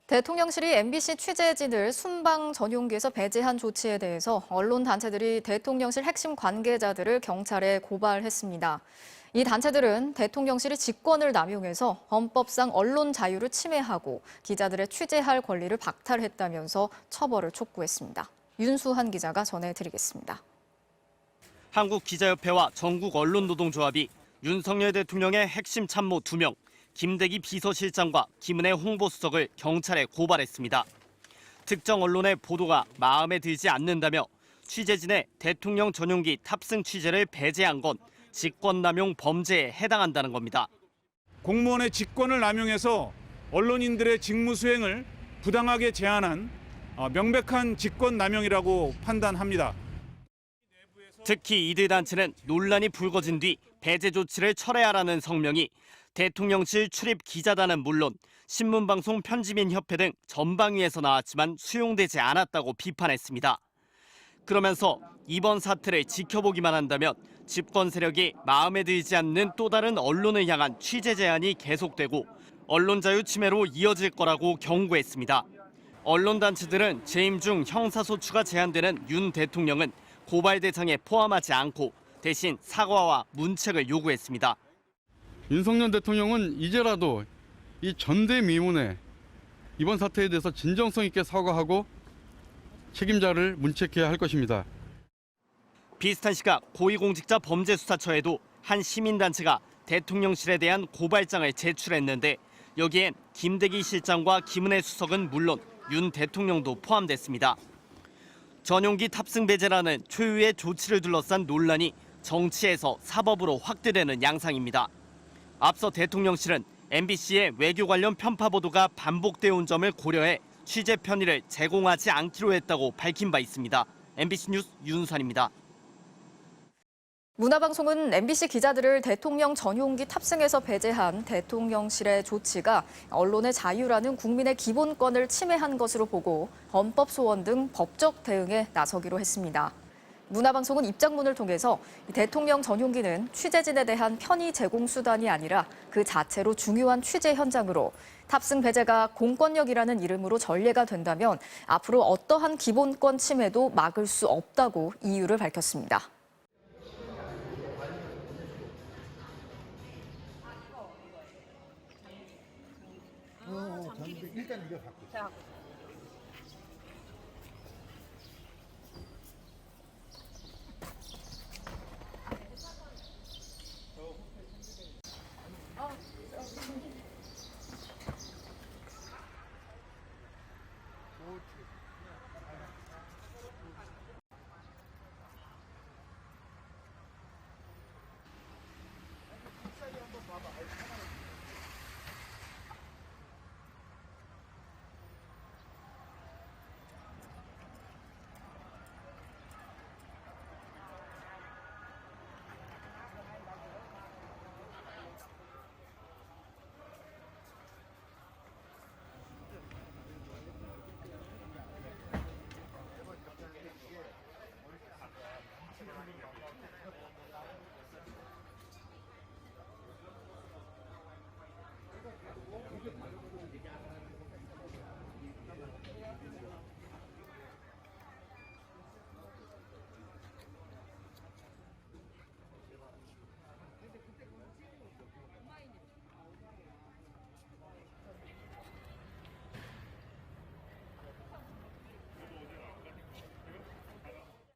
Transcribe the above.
대통령실이 MBC 취재진을 순방 전용기에서 배제한 조치에 대해서 언론 단체들이 대통령실 핵심 관계자들을 경찰에 고발했습니다. 이 단체들은 대통령실이 직권을 남용해서 헌법상 언론 자유를 침해하고 기자들의 취재할 권리를 박탈했다면서 처벌을 촉구했습니다. 윤수한 기자가 전해드리겠습니다. 한국기자협회와 전국언론노동조합이 윤석열 대통령의 핵심 참모 2명, 김대기 비서실장과 김은혜 홍보수석을 경찰에 고발했습니다. 특정 언론의 보도가 마음에 들지 않는다며 취재진의 대통령 전용기 탑승 취재를 배제한 건 직권남용 범죄에 해당한다는 겁니다. 공무원의 직권을 남용해서 언론인들의 직무 수행을 부당하게 제한한 명백한 직권남용이라고 판단합니다. 특히 이들 단체는 논란이 불거진 뒤 배제 조치를 철회하라는 성명이 대통령실 출입 기자단은 물론 신문방송 편집인 협회 등 전방위에서 나왔지만 수용되지 않았다고 비판했습니다. 그러면서 이번 사태를 지켜보기만 한다면 집권 세력이 마음에 들지 않는 또 다른 언론을 향한 취재 제한이 계속되고 언론 자유 침해로 이어질 거라고 경고했습니다. 언론 단체들은 재임 중 형사소추가 제한되는 윤 대통령은 고발 대상에 포함하지 않고 대신 사과와 문책을 요구했습니다. 윤석열 대통령은 이제라도 이 전대미문에 이번 사태에 대해서 진정성 있게 사과하고 책임자를 문책해야 할 것입니다. 비슷한 시각 고위공직자 범죄수사처에도 한 시민단체가 대통령실에 대한 고발장을 제출했는데 여기엔 김대기 실장과 김은혜 수석은 물론 윤 대통령도 포함됐습니다. 전용기 탑승 배제라는 초유의 조치를 둘러싼 논란이 정치에서 사법으로 확대되는 양상입니다. 앞서 대통령실은 MBC의 외교 관련 편파 보도가 반복되어 온 점을 고려해 취재 편의를 제공하지 않기로 했다고 밝힌 바 있습니다. MBC 뉴스 윤수환입니다. 문화방송은 MBC 기자들을 대통령 전용기 탑승에서 배제한 대통령실의 조치가 언론의 자유라는 국민의 기본권을 침해한 것으로 보고 헌법 소원 등 법적 대응에 나서기로 했습니다. 문화방송은 입장문을 통해서 대통령 전용기는 취재진에 대한 편의 제공 수단이 아니라 그 자체로 중요한 취재 현장으로 탑승 배제가 공권력이라는 이름으로 전례가 된다면 앞으로 어떠한 기본권 침해도 막을 수 없다고 이유를 밝혔습니다. 일단 이거 갖고 있어.